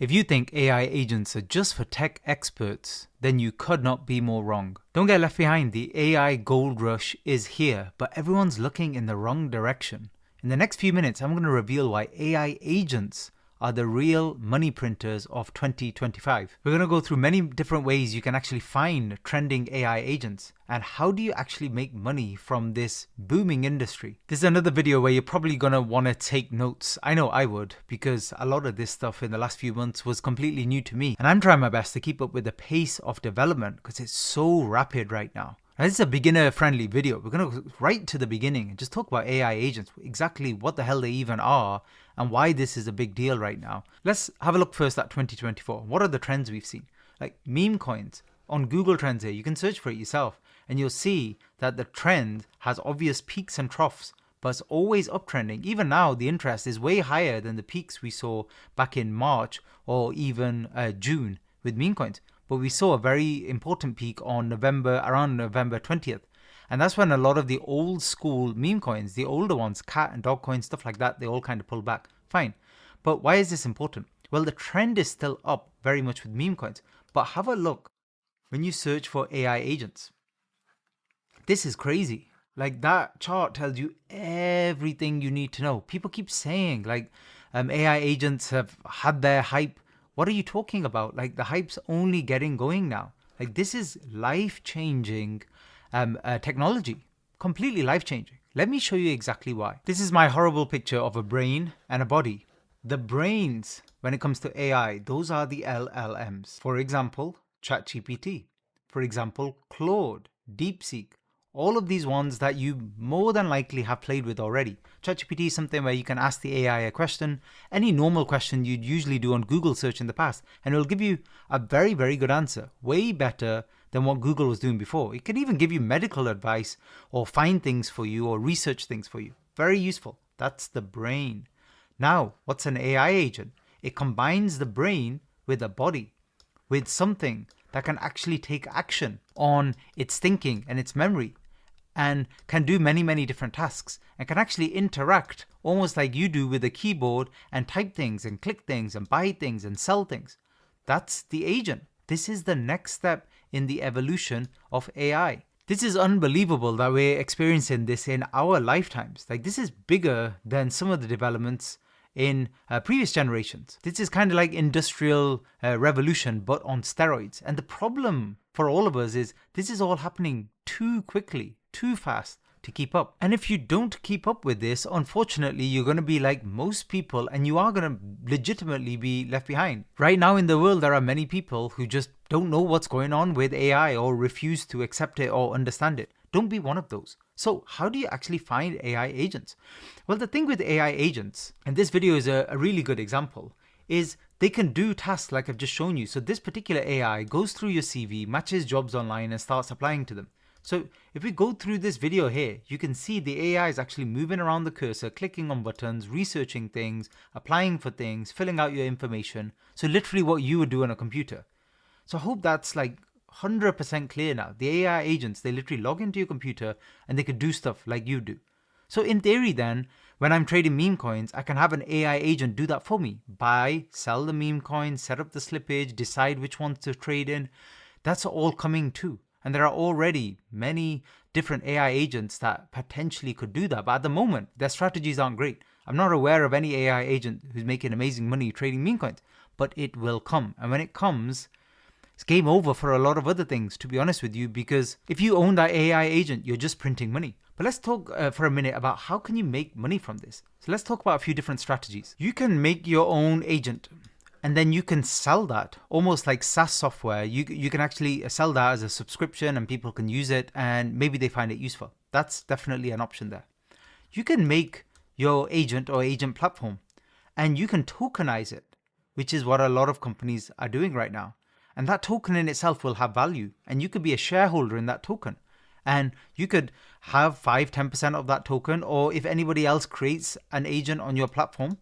If you think AI agents are just for tech experts, then you could not be more wrong. Don't get left behind, the AI gold rush is here, but everyone's looking in the wrong direction. In the next few minutes, I'm going to reveal why AI agents are the real money printers of 2025. We're going to go through many different ways you can actually find trending AI agents and how do you actually make money from this booming industry. This is another video where you're probably going to want to take notes. I know I would, because a lot of this stuff in the last few months was completely new to me. And I'm trying my best to keep up with the pace of development because it's so rapid right now. Now, this is a beginner-friendly video. We're going to go right to the beginning and just talk about AI agents, exactly what the hell they even are, and why this is a big deal right now. Let's have a look first at 2024. What are the trends we've seen? Like meme coins on Google Trends here, you can search for it yourself, and you'll see that the trend has obvious peaks and troughs, but it's always uptrending. Even now, the interest is way higher than the peaks we saw back in March or even June with meme coins. But we saw a very important peak on around November 20th. And that's when a lot of the old school meme coins, the older ones, cat and dog coins, stuff like that, they all kind of pulled back. Fine. But why is this important? Well, the trend is still up very much with meme coins. But have a look when you search for AI agents. This is crazy. Like that chart tells you everything you need to know. People keep saying like AI agents have had their hype. What are you talking about? Like the hype's only getting going now. Like this is life-changing technology, completely life-changing. Let me show you exactly why. This is my horrible picture of a brain and a body. The brains, when it comes to AI, those are the LLMs. For example, ChatGPT. For example, Claude, DeepSeek. All of these ones that you more than likely have played with already. ChatGPT is something where you can ask the AI a question, any normal question you'd usually do on Google search in the past, and it'll give you a very, very good answer, way better than what Google was doing before. It can even give you medical advice or find things for you or research things for you. Very useful. That's the brain. Now, what's an AI agent? It combines the brain with a body, with something that can actually take action on its thinking and its memory, and can do many, many different tasks, and can actually interact almost like you do with a keyboard and type things and click things and buy things and sell things. That's the agent. This is the next step in the evolution of AI. This is unbelievable that we're experiencing this in our lifetimes. Like this is bigger than some of the developments in previous generations. This is kind of like industrial revolution, but on steroids. And the problem for all of us is this is all happening too quickly, too fast to keep up. And if you don't keep up with this, unfortunately, you're going to be like most people and you are going to legitimately be left behind. Right now in the world, there are many people who just don't know what's going on with AI or refuse to accept it or understand it. Don't be one of those. So how do you actually find AI agents? Well, the thing with AI agents, and this video is a really good example, is they can do tasks like I've just shown you. So this particular AI goes through your CV, matches jobs online and starts applying to them. So if we go through this video here, you can see the AI is actually moving around the cursor, clicking on buttons, researching things, applying for things, filling out your information. So literally what you would do on a computer. So I hope that's like 100% clear now. The AI agents, they literally log into your computer and they could do stuff like you do. So in theory then, when I'm trading meme coins, I can have an AI agent do that for me. Buy, sell the meme coins, set up the slippage, decide which ones to trade in. That's all coming too. And there are already many different AI agents that potentially could do that. But at the moment, their strategies aren't great. I'm not aware of any AI agent who's making amazing money trading meme coins, but it will come. And when it comes, it's game over for a lot of other things, to be honest with you, because if you own that AI agent, you're just printing money. But let's talk for a minute about how can you make money from this. So let's talk about a few different strategies. You can make your own agent and then you can sell that almost like SaaS software. You can actually sell that as a subscription and people can use it and maybe they find it useful. That's definitely an option there. You can make your agent or agent platform and you can tokenize it, which is what a lot of companies are doing right now. And that token in itself will have value and you could be a shareholder in that token. And you could have 5-10% of that token, or if anybody else creates an agent on your platform,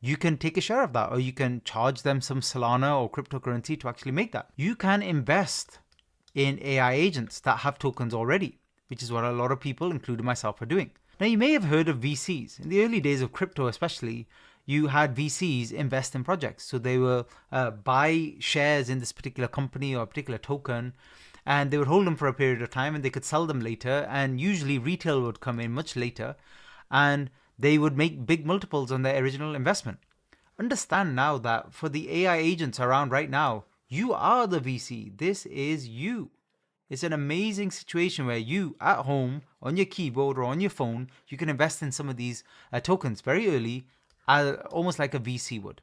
you can take a share of that, or you can charge them some Solana or cryptocurrency to actually make that. You can invest in AI agents that have tokens already, which is what a lot of people, including myself, are doing. Now, you may have heard of VCs. In the early days of crypto especially, you had VCs invest in projects. So they will buy shares in this particular company or a particular token, and they would hold them for a period of time and they could sell them later. And usually retail would come in much later and they would make big multiples on their original investment. Understand now that for the AI agents around right now, you are the VC. This is you. It's an amazing situation where you, at home, on your keyboard or on your phone, you can invest in some of these tokens very early, almost like a VC would.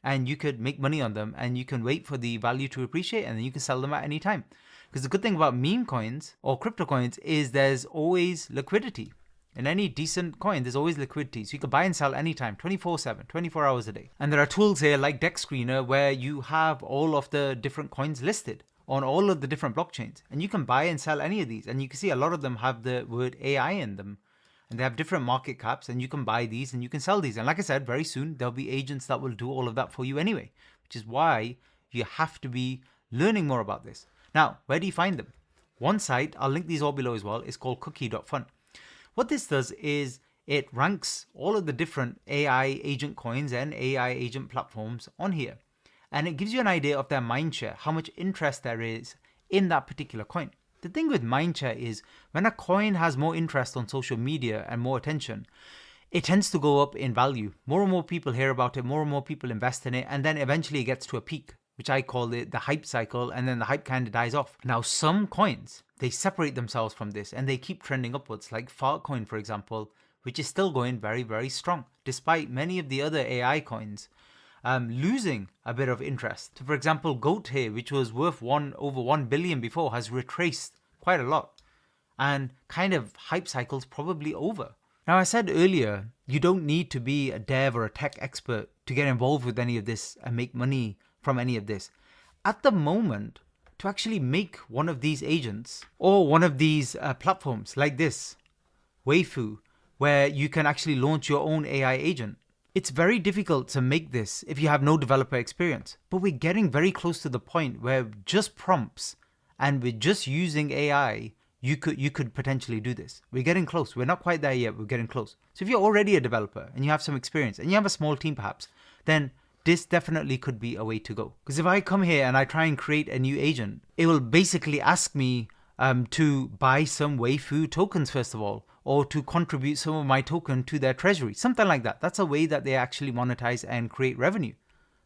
And you could make money on them and you can wait for the value to appreciate and then you can sell them at any time. Because the good thing about meme coins or crypto coins is there's always liquidity. In any decent coin, there's always liquidity. So you can buy and sell anytime, 24/7, 24 hours a day. And there are tools here like Deck Screener where you have all of the different coins listed on all of the different blockchains. And you can buy and sell any of these. And you can see a lot of them have the word AI in them. And they have different market caps and you can buy these and you can sell these. And like I said, very soon there'll be agents that will do all of that for you anyway, which is why you have to be learning more about this. Now, where do you find them? One site, I'll link these all below as well, is called cookie.fun. What this does is it ranks all of the different AI agent coins and AI agent platforms on here. And it gives you an idea of their mindshare, how much interest there is in that particular coin. The thing with mindshare is when a coin has more interest on social media and more attention, it tends to go up in value. More and more people hear about it, more and more people invest in it, and then eventually it gets to a peak, which I call it the hype cycle, and then the hype kind of dies off. Now, some coins, they separate themselves from this and they keep trending upwards, like Fartcoin, for example, which is still going very, very strong, despite many of the other AI coins losing a bit of interest. So for example, Goat here, which was worth over 1 billion before, has retraced quite a lot and kind of hype cycle's probably over. Now, I said earlier, you don't need to be a dev or a tech expert to get involved with any of this and make money from any of this. At the moment, to actually make one of these agents or one of these platforms like this, Weifu, where you can actually launch your own AI agent, it's very difficult to make this if you have no developer experience. But we're getting very close to the point where just prompts and with just using AI, you could potentially do this. We're getting close. We're not quite there yet. We're getting close. So if you're already a developer and you have some experience and you have a small team perhaps, then this definitely could be a way to go. Because if I come here and I try and create a new agent, it will basically ask me to buy some Weifu tokens first of all, or to contribute some of my token to their treasury, something like that. That's a way that they actually monetize and create revenue.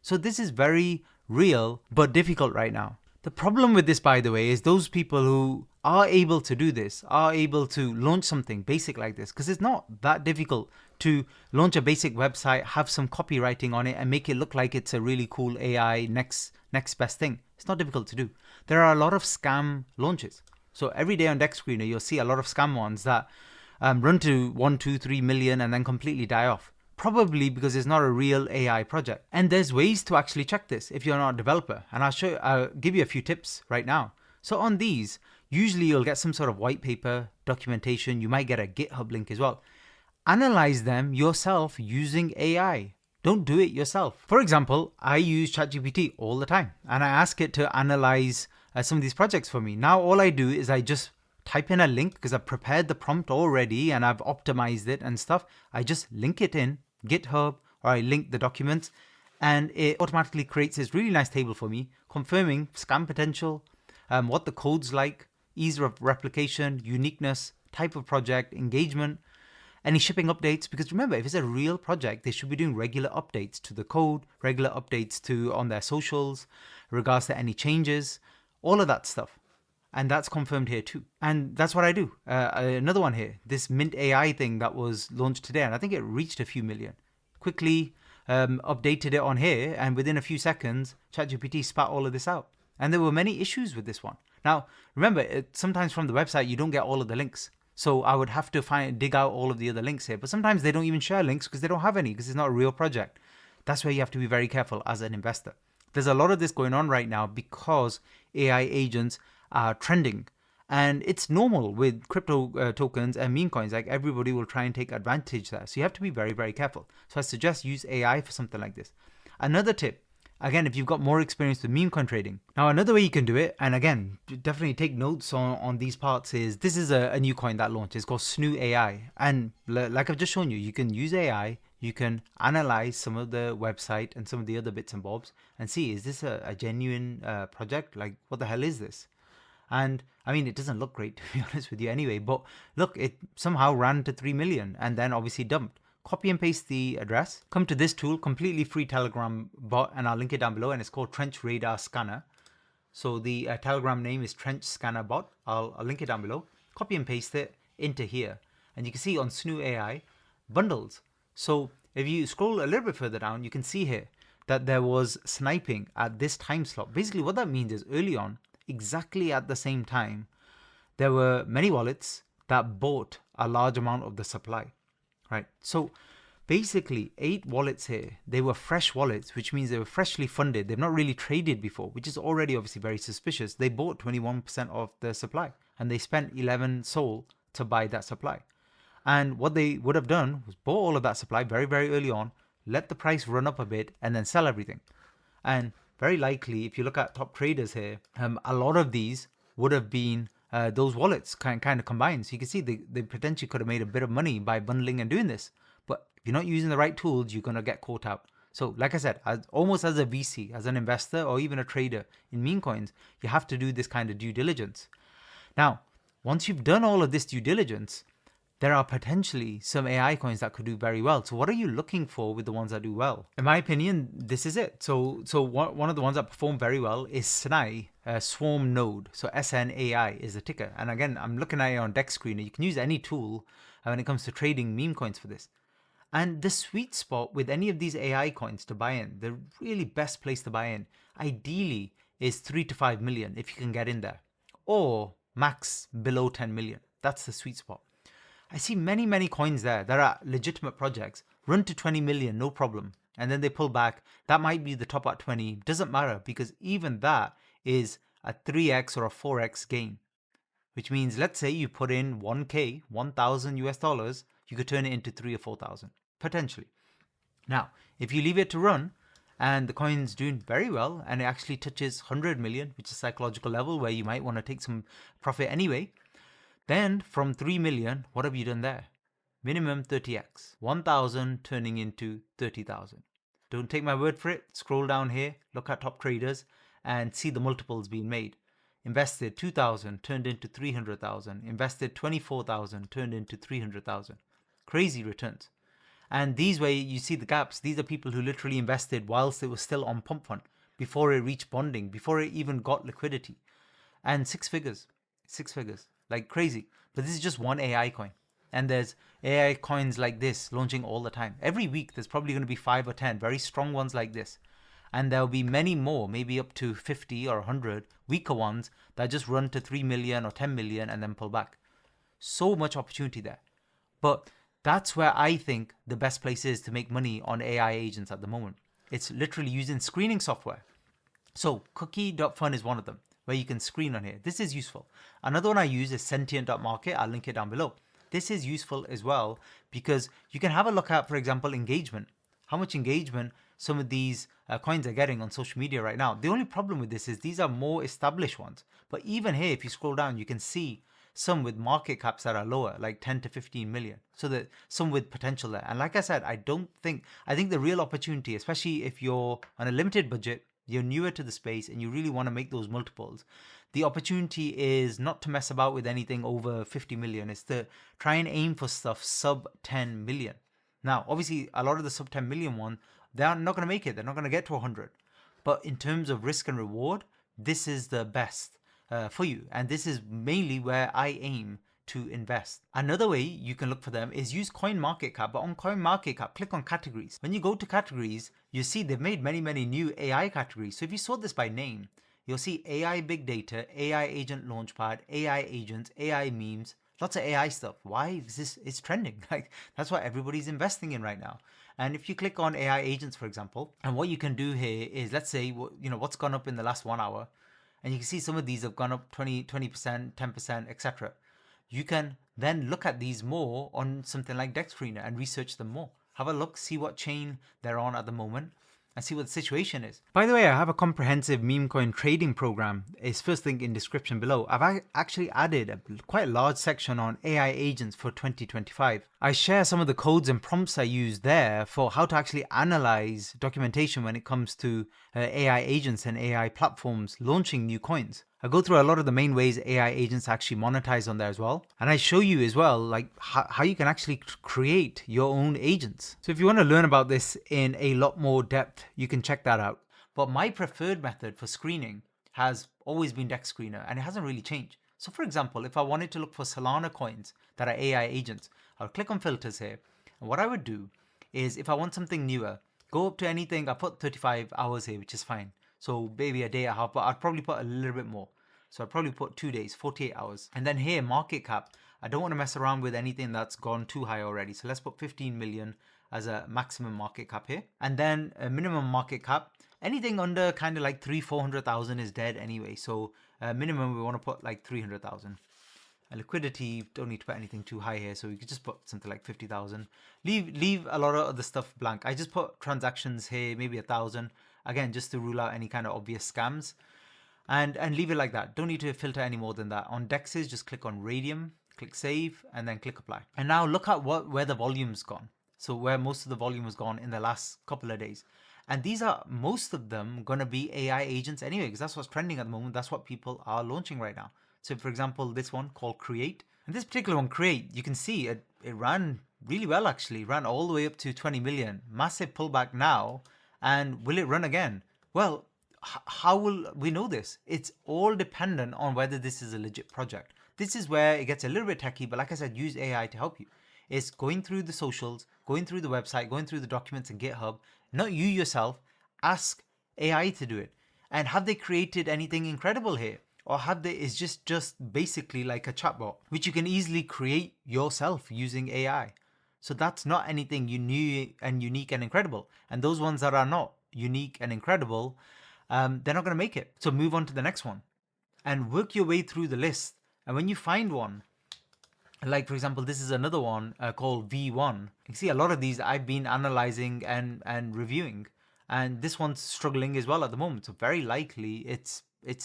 So this is very real, but difficult right now. The problem with this, by the way, is those people who are able to do this, are able to launch something basic like this, because it's not that difficult to launch a basic website, have some copywriting on it and make it look like it's a really cool AI next best thing. It's not difficult to do. There are a lot of scam launches. So every day on Deck Screener, you'll see a lot of scam ones that run to 1, 2, 3 million and then completely die off. Probably because it's not a real AI project. And there's ways to actually check this if you're not a developer. And I'll give you a few tips right now. So on these, usually you'll get some sort of white paper, documentation. You might get a GitHub link as well. Analyze them yourself using AI. Don't do it yourself. For example, I use ChatGPT all the time and I ask it to analyze some of these projects for me. Now all I do is I just type in a link because I've prepared the prompt already and I've optimized it and stuff. I just link it in GitHub or I link the documents and it automatically creates this really nice table for me confirming scam potential, what the code's like, ease of replication, uniqueness, type of project, engagement, any shipping updates. Because remember, if it's a real project, they should be doing regular updates to the code, regular updates on their socials, regards to any changes, all of that stuff. And that's confirmed here too. And that's what I do. Another one here, this Mint AI thing that was launched today, and I think it reached a few million. Quickly updated it on here, and within a few seconds, ChatGPT spat all of this out. And there were many issues with this one. Now, remember, sometimes from the website, you don't get all of the links. So I would have to dig out all of the other links here. But sometimes they don't even share links because they don't have any, because it's not a real project. That's where you have to be very careful as an investor. There's a lot of this going on right now because AI agents are trending. And it's normal with crypto tokens and meme coins. Like everybody will try and take advantage there. So you have to be very, very careful. So I suggest use AI for something like this. Another tip, again, if you've got more experience with meme coin trading. Now, another way you can do it, and again, definitely take notes on these parts, is this is a new coin that launched. It's called Snoo AI. And like I've just shown you, you can use AI, you can analyze some of the website and some of the other bits and bobs and see, is this a genuine project? Like, what the hell is this? And I mean, it doesn't look great, to be honest with you anyway, but look, it somehow ran to 3 million and then obviously dumped. Copy and paste the address, come to this tool, completely free Telegram bot, and I'll link it down below, and it's called Trench Radar Scanner. So the Telegram name is Trench Scanner Bot. I'll link it down below. Copy and paste it into here. And you can see on Snoo AI, bundles. So if you scroll a little bit further down, you can see here that there was sniping at this time slot. Basically what that means is early on, exactly at the same time, there were many wallets that bought a large amount of the supply. Right, so basically 8 wallets here, they were fresh wallets, which means they were freshly funded. They've not really traded before, which is already obviously very suspicious. They bought 21% of the supply and they spent 11 Sol to buy that supply. And what they would have done was bought all of that supply very, very early on, let the price run up a bit and then sell everything. And very likely, if you look at top traders here, a lot of these would have been those wallets kind of combined. So you can see they potentially could have made a bit of money by bundling and doing this. But if you're not using the right tools, you're going to get caught out. So like I said, almost as a VC, as an investor, or even a trader in meme coins, you have to do this kind of due diligence. Now, once you've done all of this due diligence, there are potentially some AI coins that could do very well. So what are you looking for with the ones that do well? In my opinion, this is it. So one of the ones that perform very well is SNAI, Swarm Node. So SNAI is the ticker. And again, I'm looking at it on Deck Screener. You can use any tool when it comes to trading meme coins for this. And the sweet spot with any of these AI coins to buy in, the really best place to buy in, ideally is 3 to 5 million if you can get in there, or max below 10 million. That's the sweet spot. I see many coins there that are legitimate projects, run to 20 million, no problem. And then they pull back. That might be the top at 20. Doesn't matter, because even that is a 3x or a 4x gain, which means let's say you put in 1K, 1,000 US dollars, you could turn it into 3 or 4,000 potentially. Now, if you leave it to run and the coin's doing very well and it actually touches 100 million, which is psychological level where you might want to take some profit anyway, then from 3 million, what have you done there? Minimum 30x, 1,000 turning into 30,000. Don't take my word for it. Scroll down here, look at top traders and see the multiples being made. Invested 2,000 turned into 300,000. Invested 24,000 turned into 300,000. Crazy returns. And these way you see the gaps. These are people who literally invested whilst it was still on pump fund, before it reached bonding, before it even got liquidity. And 6 figures, like crazy. But this is just one AI coin. And there's AI coins like this launching all the time. Every week there's probably going to be 5 or 10 very strong ones like this. And there'll be many more, maybe up to 50 or 100 weaker ones that just run to 3 million or 10 million and then pull back. So much opportunity there. But that's where I think the best place is to make money on AI agents at the moment. It's literally using screening software. So cookie.fun is one of them, where you can screen on here. This is useful. Another one I use is sentient.market. I'll link it down below. This is useful as well because you can have a look at, for example, engagement. How much engagement some of these coins are getting on social media right now. The only problem with this is these are more established ones. But even here, if you scroll down, you can see some with market caps that are lower, like 10 to 15 million. So that some with potential there. And like I said, I think the real opportunity, especially if you're on a limited budget, you're newer to the space and you really want to make those multiples, the opportunity is not to mess about with anything over 50 million. It's to try and aim for stuff sub 10 million. Now, obviously, a lot of the sub 10 million one, they're not going to make it. They're not going to get to 100. But in terms of risk and reward, this is the best for you. And this is mainly where I aim to invest. Another way you can look for them is use CoinMarketCap. But on CoinMarketCap, click on categories. When you go to categories, you see they've made many new AI categories. So if you sort this by name, you'll see AI Big Data, AI Agent Launchpad, AI Agents, AI Memes, lots of AI stuff. Why is this? It's trending. Like that's what everybody's investing in right now. And if you click on AI agents, for example, and what you can do here is, let's say, what's gone up in the last 1 hour, and you can see some of these have gone up 20%, 10%, etc. You can then look at these more on something like Deck Screener and research them more. Have a look, see what chain they're on at the moment. and see what the situation is. By the way, I have a comprehensive meme coin trading program. It's first link in description below. I've actually added a quite large section on AI agents for 2025. I share some of the codes and prompts I use there for how to actually analyze documentation when it comes to AI agents and AI platforms launching new coins. I go through a lot of the main ways AI agents actually monetize on there as well. And I show you as well, like how you can actually create your own agents. So if you want to learn about this in a lot more depth, you can check that out. But my preferred method for screening has always been Dex Screener, and it hasn't really changed. So for example, if I wanted to look for Solana coins that are AI agents, I would click on filters here. And what I would do is, if I want something newer, go up to anything. I put 35 hours here, which is fine. So maybe a day and a half, but I'd probably put a little bit more. So I'd probably put 2 days, 48 hours. And then here, market cap, I don't want to mess around with anything that's gone too high already. So let's put 15 million as a maximum market cap here. And then a minimum market cap, anything under kind of like 300,000-400,000 is dead anyway. So minimum, we want to put like 300,000. Liquidity, don't need to put anything too high here, so we could just put something like 50,000. Leave a lot of other stuff blank. I just put transactions here, maybe 1,000. Again, just to rule out any kind of obvious scams. And leave it like that. Don't need to filter any more than that. On DEXs, just click on Radium, click Save, and then click Apply. And now look at where the volume's gone. So where most of the volume has gone in the last couple of days. And these are, most of them, going to be AI agents anyway, because that's what's trending at the moment. That's what people are launching right now. So for example, this one called Create. And this particular one, Create, you can see it ran really well actually. It ran all the way up to 20 million. Massive pullback now. And will it run again? Well, how will we know this? It's all dependent on whether this is a legit project. This is where it gets a little bit techy, but like I said, use AI to help you. It's going through the socials, going through the website, going through the documents in GitHub. Not you yourself. Ask AI to do it. And have they created anything incredible here? Or have they, it's just basically like a chatbot, which you can easily create yourself using AI. So that's not anything unique and incredible. And those ones that are not unique and incredible, they're not going to make it. So move on to the next one and work your way through the list. And when you find one, like for example, this is another one called V1. You can see a lot of these I've been analyzing and reviewing. And this one's struggling as well at the moment. So very likely it's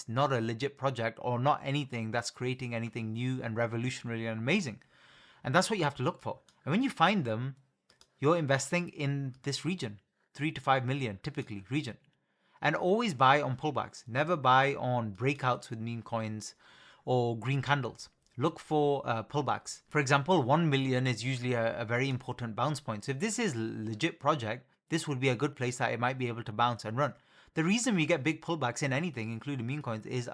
not a legit project or not anything that's creating anything new and revolutionary and amazing. And that's what you have to look for. And when you find them, you're investing in this region, 3 to 5 million, typically region. And always buy on pullbacks. Never buy on breakouts with meme coins or green candles. Look for pullbacks. For example, 1 million is usually a very important bounce point. So if this is a legit project, this would be a good place that it might be able to bounce and run. The reason we get big pullbacks in anything, including meme coins, is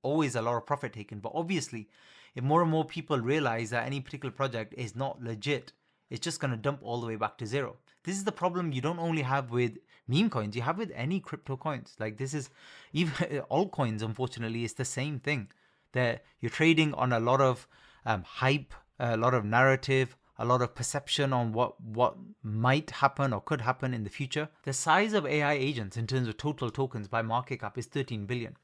always a lot of profit taken. But obviously, if more and more people realize that any particular project is not legit, it's just going to dump all the way back to zero. This is the problem you don't only have with meme coins, you have with any crypto coins. Like this is, even altcoins, unfortunately, is the same thing. That you're trading on a lot of hype, a lot of narrative, a lot of perception on what might happen or could happen in the future. The size of AI agents in terms of total tokens by market cap is 13 billion.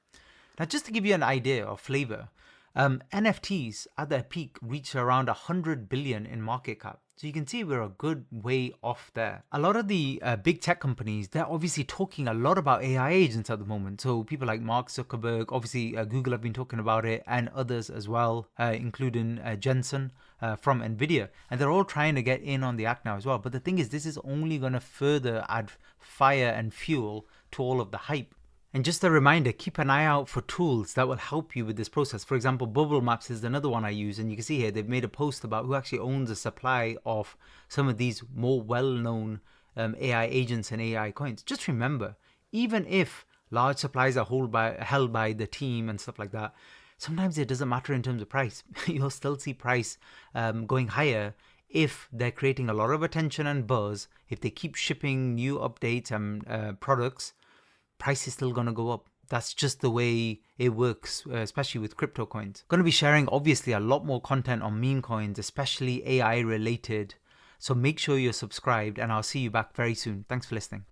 Now, just to give you an idea or flavor, NFTs at their peak reached around 100 billion in market cap. So you can see we're a good way off there. A lot of the big tech companies, they're obviously talking a lot about AI agents at the moment. So people like Mark Zuckerberg, obviously Google have been talking about it, and others as well, including Jensen from NVIDIA. And they're all trying to get in on the act now as well. But the thing is, this is only going to further add fire and fuel to all of the hype. And just a reminder, keep an eye out for tools that will help you with this process. For example, Bubble Maps is another one I use. And you can see here, they've made a post about who actually owns a supply of some of these more well-known AI agents and AI coins. Just remember, even if large supplies are held by the team and stuff like that, sometimes it doesn't matter in terms of price. You'll still see price going higher if they're creating a lot of attention and buzz. If they keep shipping new updates and products, price is still going to go up. That's just the way it works, especially with crypto coins. Going to be sharing obviously a lot more content on meme coins, especially AI related. So make sure you're subscribed and I'll see you back very soon. Thanks for listening.